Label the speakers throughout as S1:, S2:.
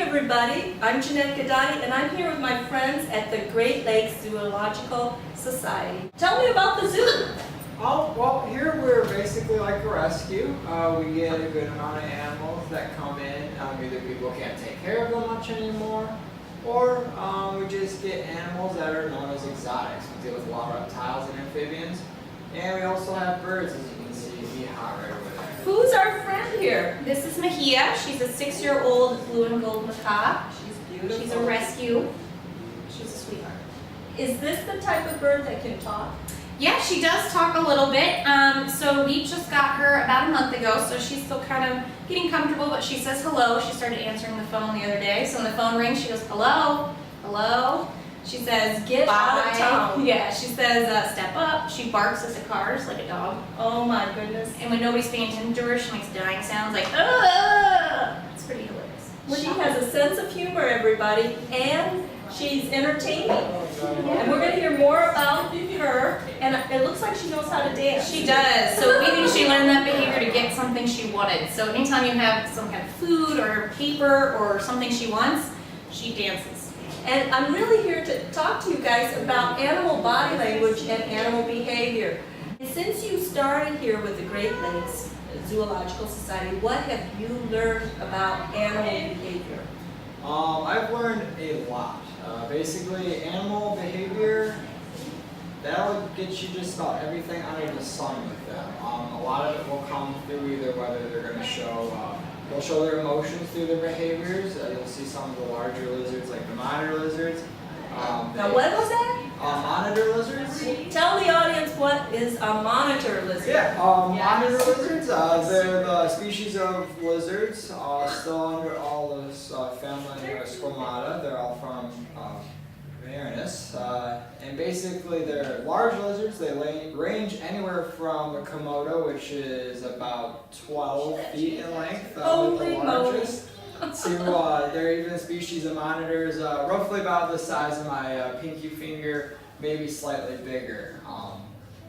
S1: everybody. I'm Jeanette Gadati, and I'm here with my friends at the Great Lakes Zoological Society. Tell me about the zoo.
S2: Oh, well, here we're basically like a rescue. We get a good amount of animals that come in. Either people can't take care of them much anymore, or we just get animals that are known as exotics. We deal with a lot of reptiles and amphibians. And we also have birds, as you can see, Macaw right over there.
S1: Who's our friend here?
S3: This is Mahia. She's a 6-year-old blue and gold macaw.
S1: She's beautiful.
S3: She's a rescue. She's a sweetheart.
S1: Is this the type of bird that can talk?
S3: Yeah, she does talk a little bit. So we just got her about a month ago, so she's still kind of getting comfortable, but she says hello. She started answering the phone the other day. So when the phone rings, she goes, hello, hello. She says,
S1: Get out of town.
S3: Yeah, she says, step up. She barks at the cars like a dog.
S1: Oh my goodness.
S3: And when nobody's paying attention to her, she makes dying sounds like, ugh. It's pretty hilarious.
S1: She has a sense of humor, everybody, and she's entertaining. And we're going to hear more about her, and it looks like she knows how to dance.
S3: She does. So we think she learned that behavior to get something she wanted. So anytime you have some kind of food or paper or something she wants, she dances.
S1: And I'm really here to talk to you guys about animal body language and animal behavior. And since you started here with the Great Lakes Zoological Society, what have you learned about animal behavior?
S2: I've learned a lot. Basically, animal behavior, that'll get you just about everything under the sun with them. A lot of it will come through either whether they're going to show, they'll show their emotions through their behaviors. You'll see some of the larger lizards, like the monitor lizards.
S1: Now what was that?
S2: Monitor lizards.
S1: Tell the audience what is a monitor lizard.
S2: Yeah, monitor lizards, they're the species of lizards, still under all those family Squamata. They're all from Varanus. And basically they're large lizards. They range anywhere from the Komodo, which is about 12 feet in length, the largest, to they're even a species of monitors, roughly about the size of my pinky finger, maybe slightly bigger.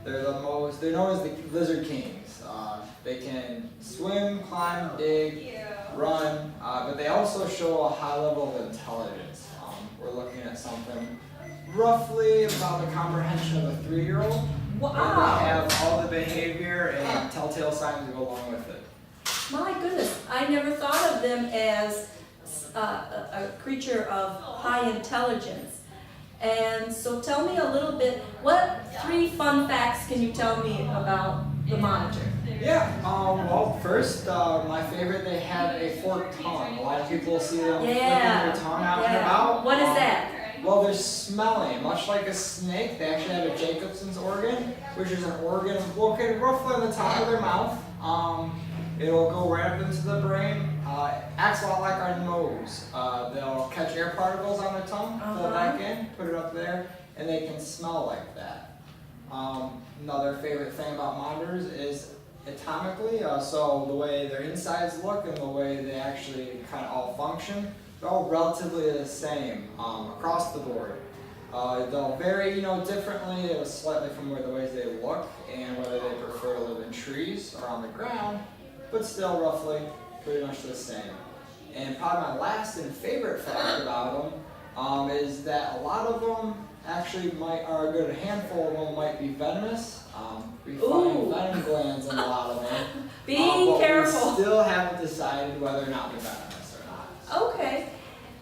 S2: They're known as the lizard kings. They can swim, climb, dig, run, but they also show a high level of intelligence. We're looking at something roughly about the comprehension of a 3-year-old.
S1: Wow!
S2: And they have all the behavior and telltale signs that go along with it.
S1: My goodness, I never thought of them as a creature of high intelligence. And so tell me a little bit, what 3 fun facts can you tell me about the monitor?
S2: Yeah, well, first, my favorite, they have a forked tongue. A lot of people see them flicking their tongue out and about.
S1: What is that?
S2: Well, they're smelling. Much like a snake, they actually have a Jacobson's organ, which is an organ located roughly on the top of their mouth. It'll go right up into the brain. Acts a lot like our nose. They'll catch air particles on their tongue, pull it back in, put it up there, and they can smell like that. Another favorite thing about monitors is atomically, so the way their insides look and the way they actually kind of all function, they're all relatively the same across the board. They'll vary, differently, slightly from the ways they look and whether they prefer to live in trees or on the ground, but still roughly pretty much the same. And probably my last and favorite fact about them is that a lot of them actually a good handful of them might be venomous. We find venom glands in a lot of them.
S1: Be
S2: but
S1: careful.
S2: We still haven't decided whether or not they're venomous or not.
S1: Okay.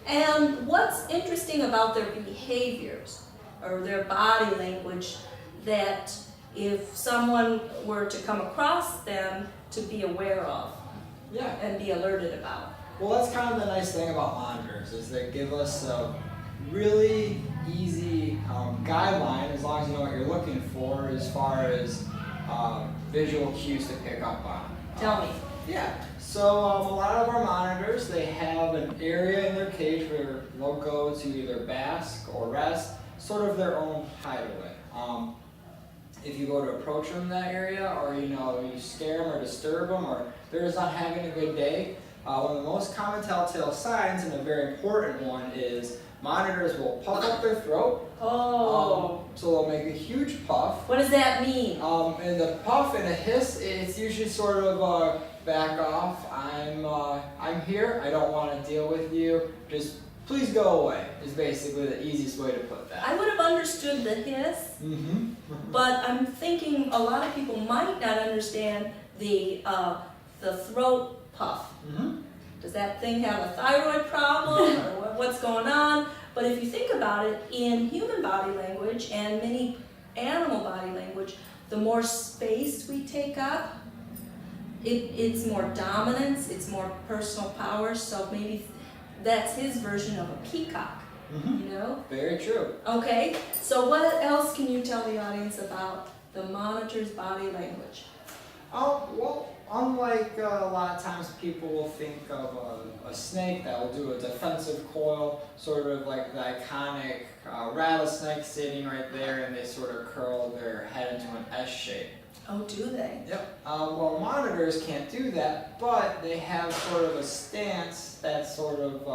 S1: And what's interesting about their behaviors or their body language that if someone were to come across them to be aware of and be alerted about?
S2: Well, that's kind of the nice thing about monitors is they give us a really easy guideline as long as you know what you're looking for as far as visual cues to pick up on.
S1: Tell me.
S2: Yeah. So a lot of our monitors, they have an area in their cage where they'll go to either bask or rest, sort of their own hideaway. If you go to approach them in that area, or you scare them or disturb them, or they're just not having a good day, one of the most common telltale signs, and a very important one, is monitors will puff up their throat.
S1: Oh.
S2: So they'll make a huge puff.
S1: What does that mean?
S2: And the puff and a hiss, it's usually sort of back off. I'm here. I don't want to deal with you. Just please go away. Is basically the easiest way to put that.
S1: I would have understood the hiss, but I'm thinking a lot of people might not understand the throat puff. Does that thing have a thyroid problem or what's going on? But if you think about it, in human body language and many animal body language, the more space we take up, it's more dominance, it's more personal power, so maybe that's his version of a peacock, you know?
S2: Very true.
S1: Okay, so what else can you tell the audience about the monitor's body language?
S2: Well, unlike a lot of times people will think of a snake that will do a defensive coil, sort of like the iconic rattlesnake sitting right there, and they sort of curl their head into an S shape.
S1: Oh, do they?
S2: Yep. Well, monitors can't do that, but they have sort of a stance that's sort of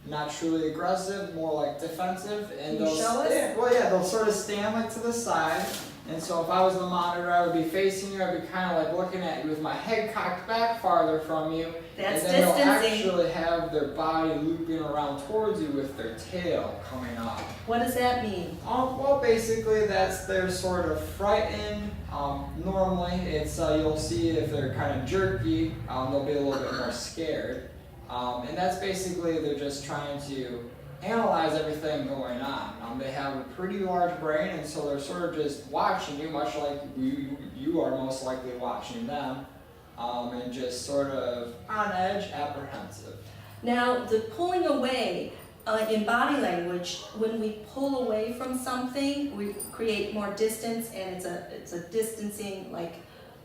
S2: not truly aggressive, more like defensive, and
S1: Can you show us?
S2: Well, yeah, they'll sort of stand like to the side. And so if I was the monitor, I would be facing you. I'd be kind of like looking at you with my head cocked back farther from you.
S1: That's
S2: and then
S1: distancing.
S2: they'll actually have their body looping around towards you with their tail coming up.
S1: What does that mean?
S2: Well, basically that's they're sort of frightened. Normally, it's you'll see if they're kind of jerky, they'll be a little bit more scared. And that's basically they're just trying to analyze everything going on. They have a pretty large brain, and so they're sort of just watching you, much like you are most likely watching them, and just sort of on edge, apprehensive.
S1: Now, the pulling away in body language, when we pull away from something, we create more distance, and it's a distancing, like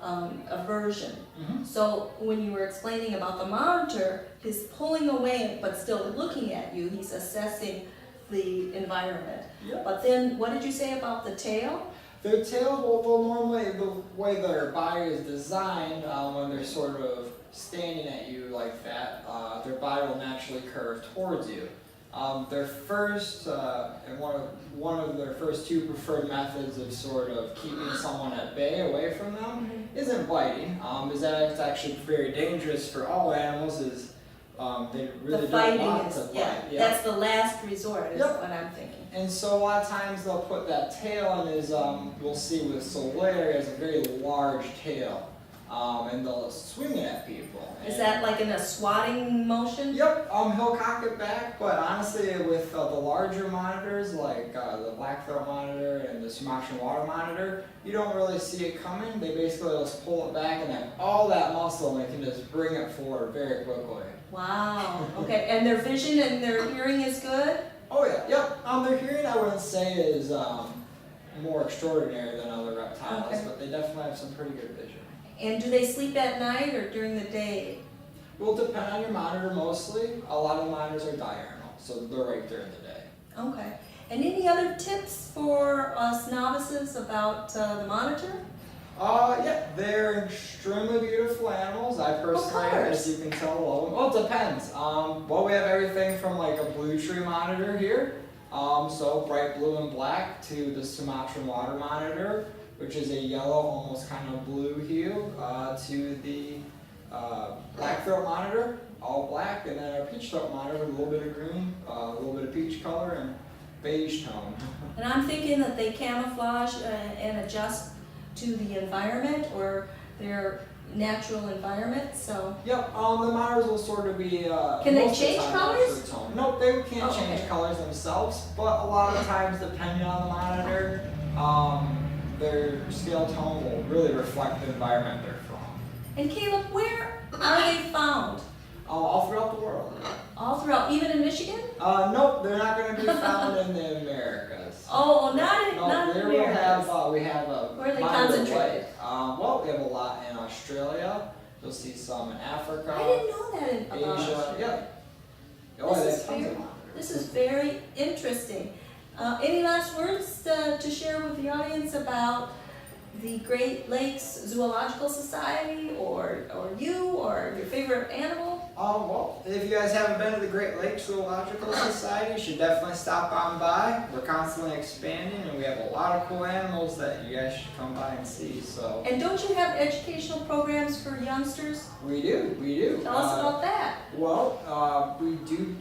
S1: aversion. So when you were explaining about the monitor, he's pulling away but still looking at you. He's assessing the environment.
S2: Yep.
S1: But then, what did you say about the tail?
S2: Their tail will normally, the way their body is designed, when they're sort of standing at you like that, their body will naturally curve towards you. Their first, and one of their first two preferred methods of sort of keeping someone at bay away from them isn't biting, is that it's actually very dangerous for all animals, is they really
S1: The fighting
S2: don't want
S1: is,
S2: to bite.
S1: yeah, that's the last resort, is what I'm thinking.
S2: And so a lot of times they'll put that tail in his, we'll see with Solaire, he has a very large tail, and they'll swing it at people.
S1: Is that like in a swatting motion?
S2: Yep, he'll cock it back, but honestly with the larger monitors, like the black-throat monitor and the Sumatran water monitor, you don't really see it coming. They basically just pull it back and have all that muscle, and they can just bring it forward very quickly.
S1: Wow, okay, and their vision and their hearing is good?
S2: Oh yeah, yep. Their hearing I wouldn't say is more extraordinary than other reptiles,
S1: Okay.
S2: but they definitely have some pretty good vision.
S1: And do they sleep at night or during the day?
S2: Will depend on your monitor mostly. A lot of monitors are diurnal, so they're right during the day.
S1: Okay. And any other tips for us novices about the monitor?
S2: Yeah, they're extremely beautiful animals. I personally, as you can tell, love them. Well, it depends. Well, we have everything from like a blue tree monitor here, so bright blue and black, to the Sumatran water monitor, which is a yellow, almost kind of blue hue, to the black-throat monitor, all black, and then our peach-throat monitor with a little bit of green, a little bit of peach color, and beige tone.
S1: And I'm thinking that they camouflage and adjust to the environment or their natural environment, so.
S2: Yep, the monitors will sort of be,
S1: Can they
S2: most of the
S1: change
S2: time
S1: colors?
S2: natural tone. Nope, they can't
S1: Oh,
S2: change
S1: okay.
S2: colors themselves, but a lot of times, depending on the monitor, their scale tone will really reflect the environment they're from.
S1: And Caleb, where are they found?
S2: All throughout the world.
S1: All throughout, even in Michigan?
S2: Nope, they're not going to be found in the Americas.
S1: Oh, not in
S2: there
S1: America.
S2: we have a
S1: Where are they
S2: monitor
S1: concentrated?
S2: lake. Well, we have a lot in Australia. You'll see some in Africa,
S1: I didn't know that about
S2: Asia.
S1: Australia.
S2: Yeah. Oh,
S1: This
S2: they
S1: is
S2: have tons
S1: very-
S2: of monitors.
S1: This is very interesting. Any last words to share with the audience about the Great Lakes Zoological Society or you or your favorite animal?
S2: Well, if you guys haven't been to the Great Lakes Zoological Society, you should definitely stop on by. We're constantly expanding, and we have a lot of cool animals that you guys should come by and see. So
S1: And don't you have educational programs for youngsters?
S2: we do.
S1: Tell us about that.
S2: Well, we do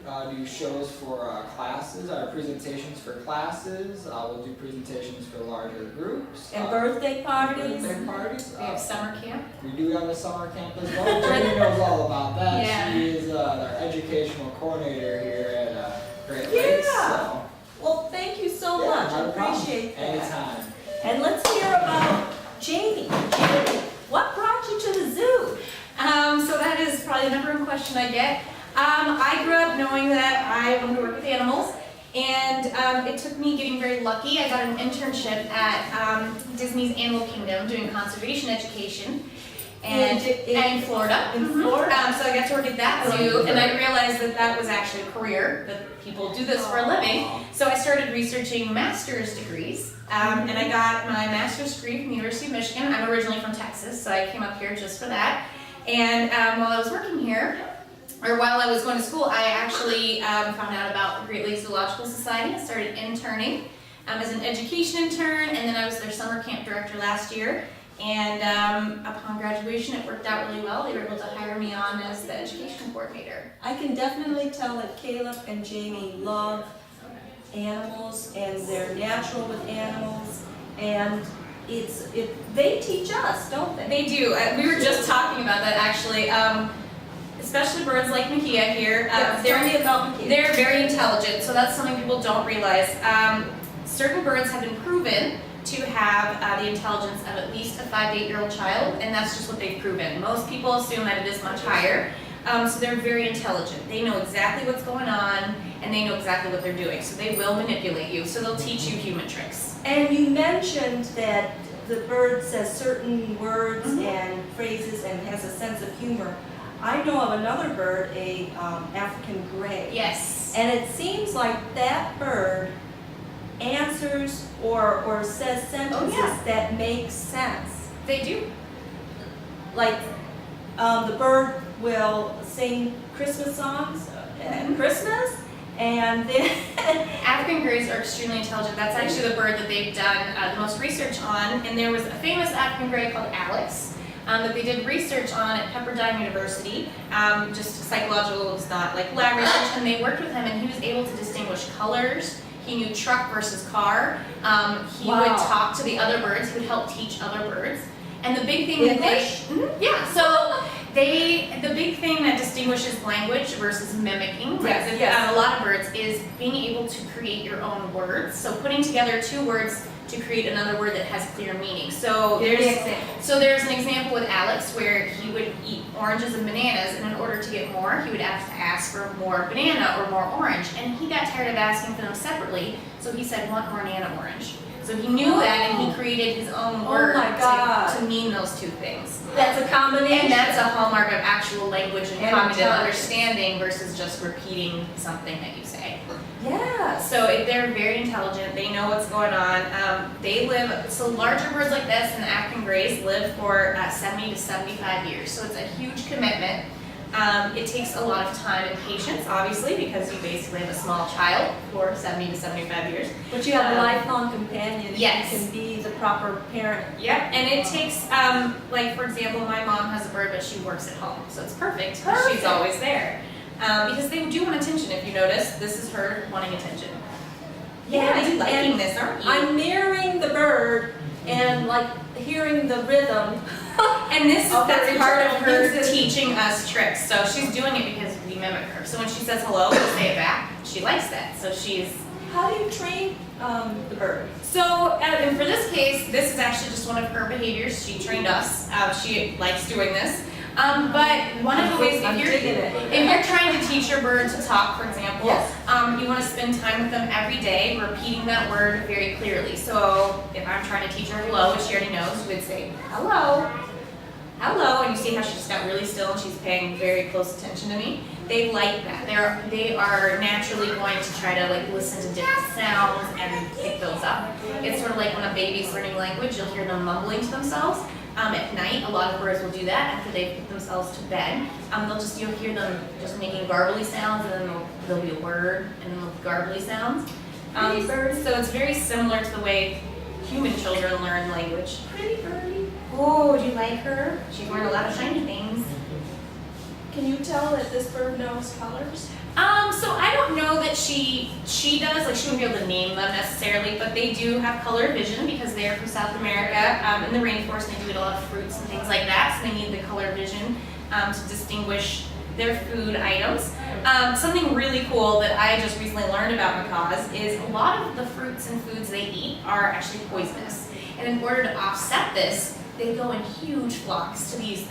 S2: shows for classes, our presentations for classes. We'll do presentations for larger groups.
S1: And birthday parties.
S2: Birthday parties.
S3: We have summer camp.
S2: We do have a summer camp as well. Jenny knows all about that.
S3: Yeah.
S2: She is our educational coordinator here at Great Lakes.
S1: Yeah.
S2: So,
S1: Well, thank you so
S2: yeah,
S1: much. I
S2: not a problem.
S1: appreciate that.
S2: Anytime.
S1: And let's hear about Jamie. Jamie, what brought you to the zoo?
S3: So that is probably the number one question I get. I grew up knowing that I wanted to work with animals, and it took me getting very lucky. I got an internship at Disney's Animal Kingdom doing conservation education. And in Florida.
S1: In Florida?
S3: So I got to work at that zoo, and I realized that that was actually a career, that people do this for a living. So I started researching master's degrees, and I got my master's degree from the University of Michigan. I'm originally from Texas, so I came up here just for that. And while I was working here, or while I was going to school, I actually found out about the Great Lakes Zoological Society. I started interning as an education intern, and then I was their summer camp director last year. And upon graduation, it worked out really well. They were able to hire me on as the education coordinator.
S1: I can definitely tell that Caleb and Jamie love animals and they're natural with animals, and they teach us, don't they?
S3: They do. We were just talking about that actually. Especially birds like Macaw here.
S1: Tell me about Macaw.
S3: They're very intelligent, so that's something people don't realize. Certain birds have been proven to have the intelligence of at least a 5 to 8 year old child, and that's just what they've proven. Most people assume that it is much higher, so they're very intelligent. They know exactly what's going on, and they know exactly what they're doing, so they will manipulate you, so they'll teach you human tricks.
S1: And you mentioned that the bird says certain words and phrases and has a sense of humor. I know of another bird, a African gray.
S3: Yes.
S1: And it seems like that bird answers or says sentences that make sense.
S3: They do.
S1: Like the bird will sing Christmas songs at Christmas, and then
S3: African greys are extremely intelligent. That's actually the bird that they've done the most research on, and there was a famous African grey called Alex that they did research on at Pepperdine University, just psychological, it's not like lab research, and they worked with him, and he was able to distinguish colors. He knew truck versus car. He would talk to the other birds. He would help teach other birds. And the big thing so the big thing that distinguishes language versus mimicking, a lot of birds, is being able to create your own words. So putting together two words to create another word that has clear meaning. So there's an example with Alex where he would eat oranges and bananas, and in order to get more, he would have to ask for more banana or more orange. And he got tired of asking for them separately, so he said, want more banana orange. So he knew that, and he created his own word to mean those two things.
S1: that's a combination.
S3: And that's a hallmark of actual language and cognitive
S1: intelligence.
S3: Understanding versus just repeating something that you say.
S1: Yeah.
S3: So they're very intelligent. They know what's going on. They live, so larger birds like this and the African greys live for 70 to 75 years. So it's a huge commitment. It takes a lot of time and patience, obviously, because you basically have a small child for 70 to 75 years.
S1: But you have a lifelong companion.
S3: Yes.
S1: You can be the proper parent.
S3: Yep, and it takes, like for example, my mom has a bird, but she works at home, so it's perfect. She's always there. Because they do want attention, if you notice. This is her wanting attention. Yeah, you're liking this, aren't you?
S1: I'm mirroring the bird and like hearing the rhythm.
S3: And that's part of her teaching us tricks. So she's doing it because we mimic her. So when she says hello, we say it back. She likes that. So she's...
S1: How do you train the bird?
S3: So, and for this case, this is actually just one of her behaviors. She trained us. She likes doing this. But one of the ways, if you're trying to teach your bird to talk, for example, you want to spend time with them every day, repeating that word very clearly. So if I'm trying to teach her hello, which she already knows, we would say, hello, hello, and you see how she just got really still and she's paying very close attention to me. They like that. They are naturally going to try to like listen to different sounds and pick those up. It's sort of like when a baby's learning language, you'll hear them mumbling to themselves. At night, a lot of birds will do that after they put themselves to bed. You'll hear them just making garbly sounds, and then there'll be a word, and then garbly sounds.
S1: Pretty bird.
S3: So it's very similar to the way human children learn language.
S1: Pretty birdie.
S3: Oh, do you like her? She's wearing a lot of shiny things.
S1: Can you tell that this bird knows colors?
S3: So I don't know that she does, like she wouldn't be able to name them necessarily, but they do have color vision because they are from South America. In the rainforest, they do eat a lot of fruits and things like that, so they need the color vision to distinguish their food items. Something really cool that I just recently learned about macaws is a lot of the fruits and foods they eat are actually poisonous. And in order to offset this, they go in huge flocks to these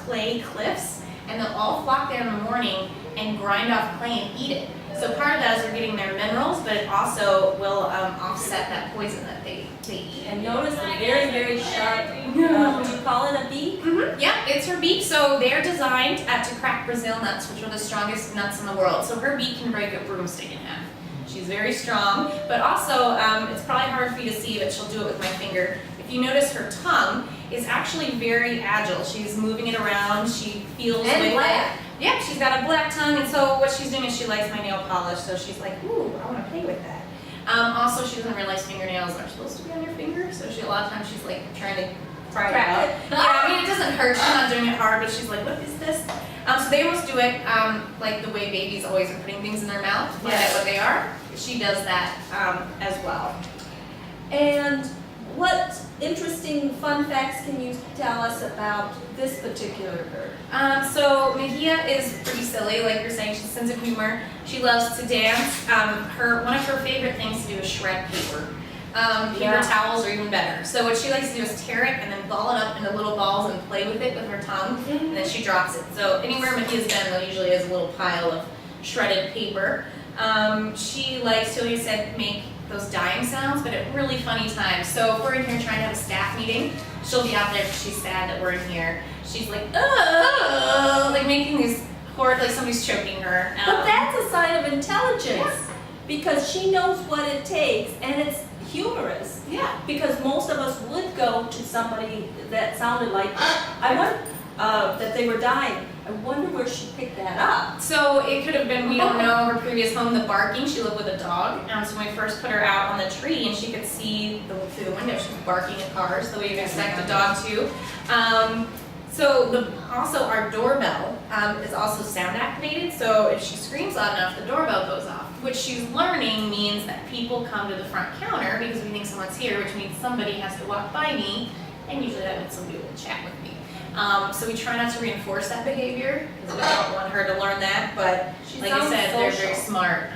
S3: clay cliffs, and they'll all flock there in the morning and grind off clay and eat it. So part of that is they're getting their minerals, but it also will offset that poison that they eat.
S1: And notice the very, very sharp, do you call it a beak?
S3: Mm-hmm. Yeah, it's her beak. So they're designed to crack Brazil nuts, which are the strongest nuts in the world. So her beak can break a broomstick in half. She's very strong, but also it's probably hard for you to see, but she'll do it with my finger. If you notice, her tongue is actually very agile. She's moving it around. She feels
S1: And
S3: with
S1: black.
S3: it. Yep, she's got a black tongue, and so what she's doing is she likes my nail polish, so she's like, ooh, I want to play with that. Also, she doesn't realize fingernails are supposed to be on your finger, so a lot of times she's like trying to try it out. Yeah, I mean, it doesn't hurt. She's not doing it hard, but she's like, what is this? So they almost do it like the way babies always are putting things in their mouth to find out what they are. She does that as well.
S1: And what interesting fun facts can you tell us about this particular bird?
S3: So Mejia is pretty silly, like you're saying. She's a sense of humor. She loves to dance. One of her favorite things to do is shred paper. Paper towels are even better. So what she likes to do is tear it and then ball it up into little balls and play with it with her tongue, and then she drops it. So anywhere Mejia's been, there usually is a little pile of shredded paper. She likes to, like I said, make those dying sounds, but at really funny times. So if we're in here trying to have a staff meeting, she'll be out there because she's sad that we're in here. She's like, oh, like making these horrid, like somebody's choking her.
S1: But that's a sign of intelligence, because she knows what it takes, and it's humorous.
S3: Yeah.
S1: Because most of us would go to somebody that sounded like, I wonder, that they were dying. I wonder where she picked that up.
S3: So it could have been, we don't know, her previous home, the barking. She lived with a dog. So when we first put her out on the tree and she could see through the window, she was barking at cars the way you'd expect a dog to. Also our doorbell is also sound activated. So if she screams loud enough, the doorbell goes off. Which she's learning means that people come to the front counter because we think someone's here, which means somebody has to walk by me, and usually that means somebody will chat with me. So we try not to reinforce that behavior because we don't want her to learn that, but
S1: She
S3: like I
S1: sounds
S3: said, they're very
S1: social.
S3: smart,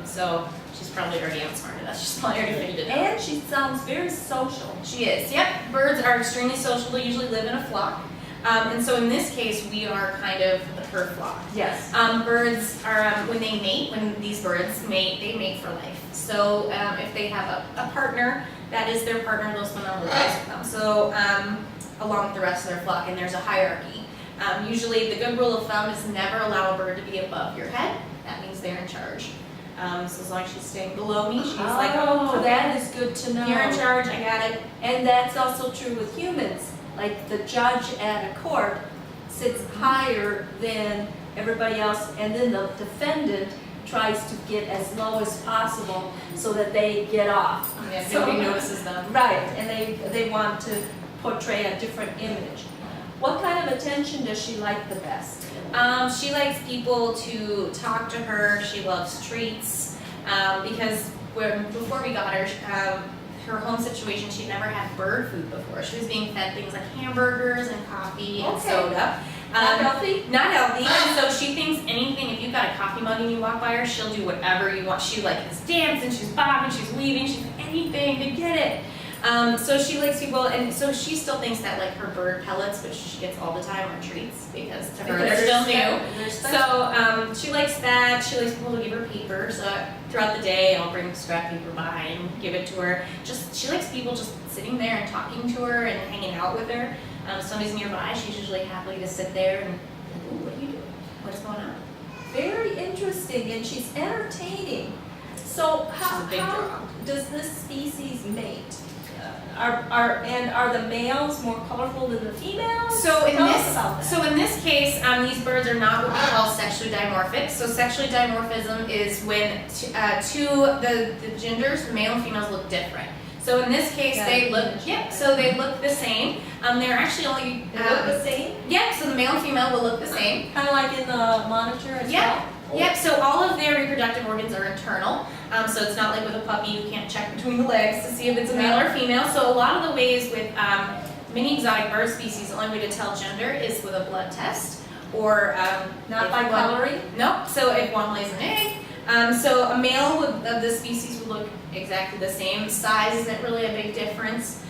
S3: so she's probably already outsmarted us. She's probably already figured it out.
S1: And she sounds very social.
S3: She is, yep. Birds are extremely social. They usually live in a flock. And so in this case, we are kind of her flock.
S1: Yes.
S3: Birds are, when they mate, when these birds mate, they mate for life. So if they have a partner, that is their partner, they'll spend their whole lives with them. So along with the rest of their flock, and there's a hierarchy. Usually the good rule of thumb is never allow a bird to be above your head. That means they're in charge. So as long as she's staying below me, she's like, oh,
S1: that is good to know.
S3: you're in charge, I got it.
S1: And that's also true with humans. Like the judge at a court sits higher than everybody else, and then the defendant tries to get as low as possible so that they get off.
S3: Yeah,
S1: So-
S3: nobody notices them.
S1: Right, and they want to portray a different image. What kind of attention does she like the best?
S3: She likes people to talk to her. She loves treats because before we got her, her home situation, she'd never had bird food before. She was being fed things like hamburgers and coffee and
S1: Okay.
S3: soda.
S1: Not healthy?
S3: Not healthy. And so she thinks anything, if you've got a coffee mug and you walk by her, she'll do whatever you want. She is dancing, she's bobbing, she's weaving, she's anything to get it. So she likes people, and so she still thinks that like her bird pellets, which she gets all the time, are treats because to her they're still new. So she likes that. She likes people to give her paper. So throughout the day, I'll bring scrap paper by and give it to her. She likes people just sitting there and talking to her and hanging out with her. If somebody's nearby, she's usually happy to sit there and, ooh, what are you doing? What's going on?
S1: Very interesting, and she's entertaining. So
S3: She's a big
S1: how
S3: draw.
S1: does this species mate? are the males more colorful than the females?
S3: So in
S1: Tell
S3: this,
S1: us about that.
S3: so in this case, these birds are not what we call sexually dimorphic. So sexually dimorphism is when the genders, the male and females, look different. So in this case,
S1: Yeah,
S3: they look,
S1: yeah.
S3: so they look the same. They're actually only,
S1: They look the same,
S3: yep. So the male and female will look the same.
S1: kind of like in the monitor as
S3: Yep.
S1: well.
S3: Yep, so all of their reproductive organs are internal. So it's not like with a puppy, you can't check between the legs to see if it's a male or female. So a lot of the ways with many exotic bird species, the only way to tell gender is with a blood test or
S1: Not
S3: if
S1: by
S3: one-
S1: coloring.
S3: Nope, so if one lays an egg, so a male of this species would look exactly the same. Size isn't really a big difference.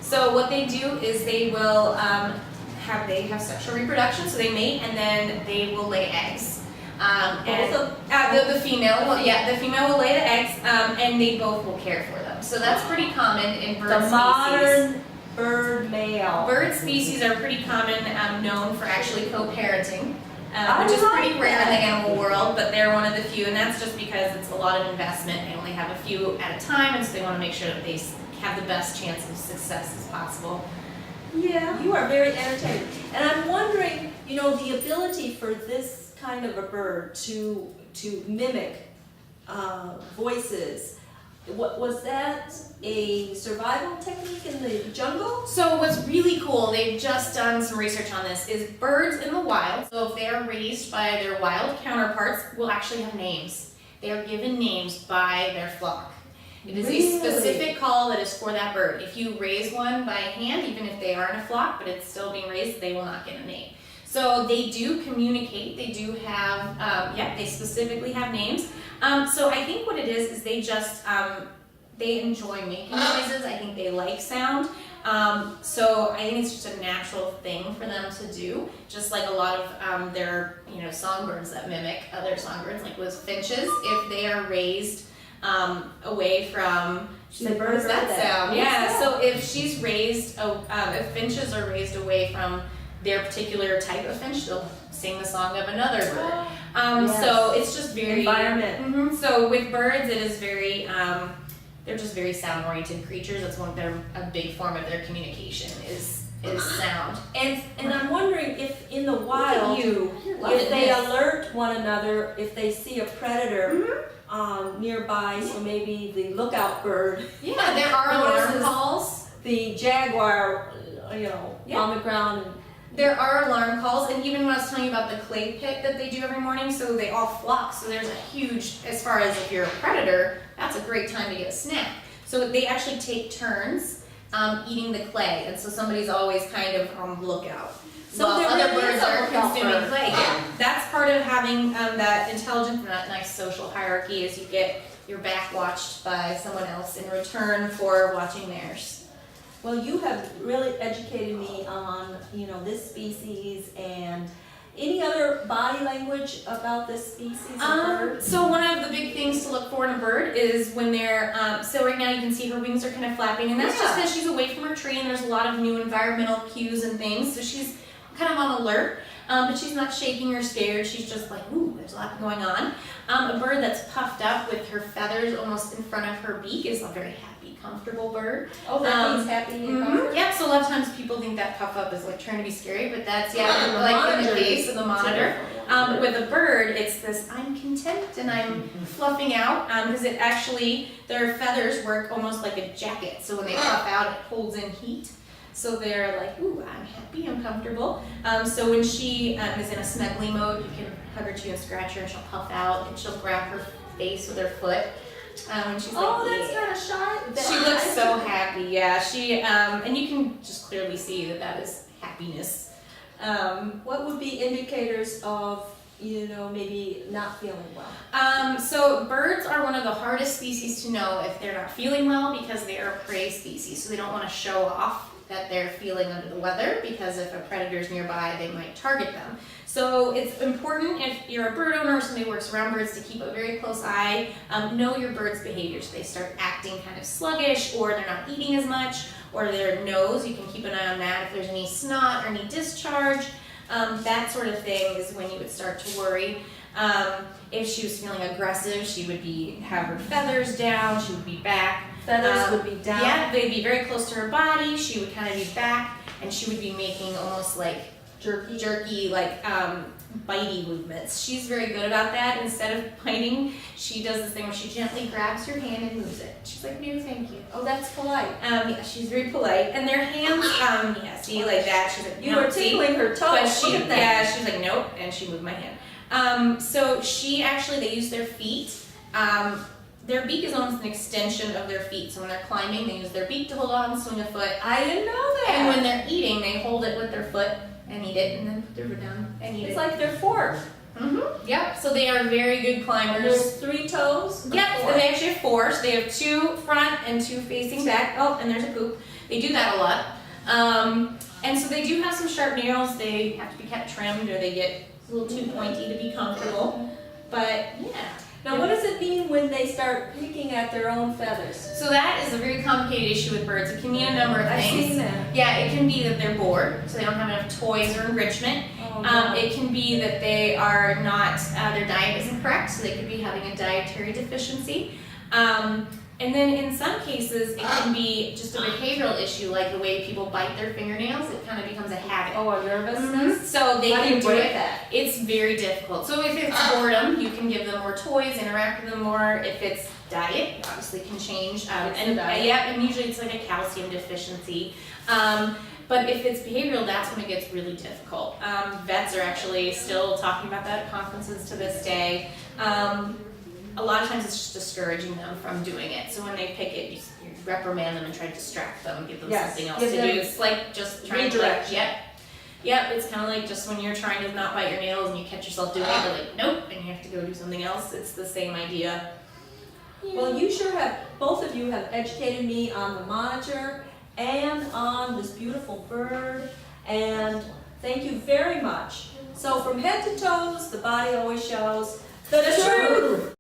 S3: So what they do is they will have sexual reproduction, so they mate and then they will lay eggs. The female will, the female will lay the eggs, and they both will care for them. So that's pretty common in bird
S1: The
S3: species.
S1: modern bird male.
S3: Bird species are pretty common, known for actually co-parenting,
S1: I
S3: which is
S1: like
S3: pretty rare in
S1: that.
S3: the animal world, but they're one of the few, and that's just because it's a lot of investment. They only have a few at a time, and so they want to make sure that they have the best chance of success as possible.
S1: Yeah, you are very entertaining. And I'm wondering, you know, the ability for this kind of a bird to mimic voices. Was that a survival technique in the jungle?
S3: So what's really cool, they've just done some research on this, is birds in the wild, so if they are raised by their wild counterparts, will actually have names. They are given names by their flock. It is
S1: Really?
S3: a specific call that is for that bird. If you raise one by hand, even if they are in a flock, but it's still being raised, they will not get a name. So they do communicate, they do have, they specifically have names. So I think what it is they just, they enjoy making noises. I think they like sound. So I think it's just a natural thing for them to do. Just like a lot of their, songbirds that mimic other songbirds, like with finches, if they are raised away from,
S1: The
S3: what is that sound?
S1: What's
S3: Yeah,
S1: that?
S3: so if she's raised, if finches are raised away from their particular type of finch, they'll sing the song of another bird.
S1: Yes.
S3: So it's just very
S1: Environment.
S3: Mhm. So with birds, it is very they're just very sound-oriented creatures. That's a big form of their communication is sound.
S1: And I'm wondering if in the wild,
S3: Look
S1: if
S3: at
S1: they
S3: this.
S1: alert one another, if they see a predator nearby, so maybe the lookout bird,
S3: Yeah, there are alarm
S1: Notices.
S3: calls.
S1: the jaguar,
S3: Yeah.
S1: on the ground.
S3: There are alarm calls, and even when I was telling you about the clay pit that they do every morning, so they all flock, so there's a huge, as far as if you're a predator, that's a great time to get a snack. So they actually take turns eating the clay, and so somebody's always kind of on the lookout.
S1: So
S3: While
S1: there
S3: other
S1: really is
S3: birds
S1: a
S3: are
S1: lookout
S3: consuming
S1: bird.
S3: clay. Yeah, that's part of having that intelligence and that nice social hierarchy is you get your back watched by someone else in return for watching theirs.
S1: Well, you have really educated me on, this species and any other body language about this species of bird?
S3: So one of the big things to look for in a bird is when they're, so right now you can see her wings are kind of flapping, and that's just
S1: Yeah.
S3: because she's away from her tree and there's a lot of new environmental cues and things, so she's kind of on alert, but she's not shaking or scared, she's just like, ooh, there's a lot going on. A bird that's puffed up with her feathers almost in front of her beak is a very happy, comfortable bird.
S1: Oh, that means happy and
S3: Mhm.
S1: comfort.
S3: Yep, so a lot of times people think that puff up is like trying to be scary, but that's,
S1: The
S3: like in the
S1: monitor
S3: case
S1: is-
S3: of the monitor. But with a bird, it's this, I'm content and I'm fluffing out, because it actually, their feathers work almost like a jacket, so when they puff out, it holds in heat. So they're like, ooh, I'm happy, I'm comfortable. So when she is in a snuggly mode, you can hug her to and scratch her and she'll puff out and she'll grab her face with her foot. When she's
S1: Oh,
S3: like,
S1: that's
S3: yeah.
S1: kind of shy.
S3: She looks so happy, yeah. She, and you can just clearly see that is happiness.
S1: What would be indicators of, maybe not feeling well?
S3: So birds are one of the hardest species to know if they're not feeling well because they are a prey species. So they don't want to show off that they're feeling under the weather because if a predator's nearby, they might target them. So it's important if you're a bird owner or somebody who works around birds to keep a very close eye, know your bird's behaviors. They start acting kind of sluggish or they're not eating as much or their nose, you can keep an eye on that if there's any snot or any discharge. That sort of thing is when you would start to worry. If she was feeling aggressive, she would have her feathers down, she would be back.
S1: Feathers would be down.
S3: Yeah, they'd be very close to her body. She would kind of be back, and she would be making almost like jerky, like bitey movements. She's very good about that. Instead of biting, she does this thing where she gently grabs your hand and moves it. She's like, no, thank you.
S1: Oh, that's polite.
S3: Yeah, she's very polite. And their hands, yeah, see, like that. She's like,
S1: You
S3: no,
S1: were tickling her toes.
S3: but she,
S1: Look at that.
S3: yeah, she's like, nope, and she moved my hand. So they use their feet. Their beak is almost an extension of their feet. So when they're climbing, they use their beak to hold on, swing a foot.
S1: I didn't know that.
S3: And when they're eating, they hold it with their foot and eat it, and then put their foot down and eat
S1: It's
S3: it.
S1: like their fork.
S3: Yep. So they are very good climbers.
S1: There's 3 toes. or
S3: Yep,
S1: 4?
S3: they actually have 4. So they have 2 front and 2 facing back. Oh, and there's a poop. They do that a lot. And so they do have some sharp nails. They have to be kept trimmed, or they get a little too pointy to be comfortable. But yeah.
S1: Now, what does it mean when they start picking at their own feathers?
S3: So that is a very complicated issue with birds. It can mean a number of
S1: I've
S3: things.
S1: seen that.
S3: Yeah, it can be that they're bored, so they don't have enough toys or enrichment.
S1: Oh, no.
S3: It can be that they are not, their diet isn't correct, so they could be having a dietary deficiency. And then in some cases, it can be just a behavioral issue, like the way people bite their fingernails. It kind of becomes a habit.
S1: Oh, a nervousness?
S3: So they
S1: How do
S3: can
S1: you
S3: do
S1: break
S3: it.
S1: that?
S3: It's very difficult. So if it's boredom, you can give them more toys, interact with them more. If it's diet, you obviously can change.
S1: the diet.
S3: Yeah, and usually it's like a calcium deficiency. But if it's behavioral, that's when it gets really difficult. Vets are actually still talking about that at conferences to this day. A lot of times it's just discouraging them from doing it. So when they pick it, you reprimand them and try to distract them, give them something else to do. It's like just trying to, like, yep, it's kind of like just when you're trying to not bite your nails and you catch yourself doing it, you're like, nope, and you have to go do something else. It's the same idea.
S1: Well, you sure have, both of you have educated me on the monitor and on this beautiful bird, and thank you very much. So from head to toes, the body always shows the truth.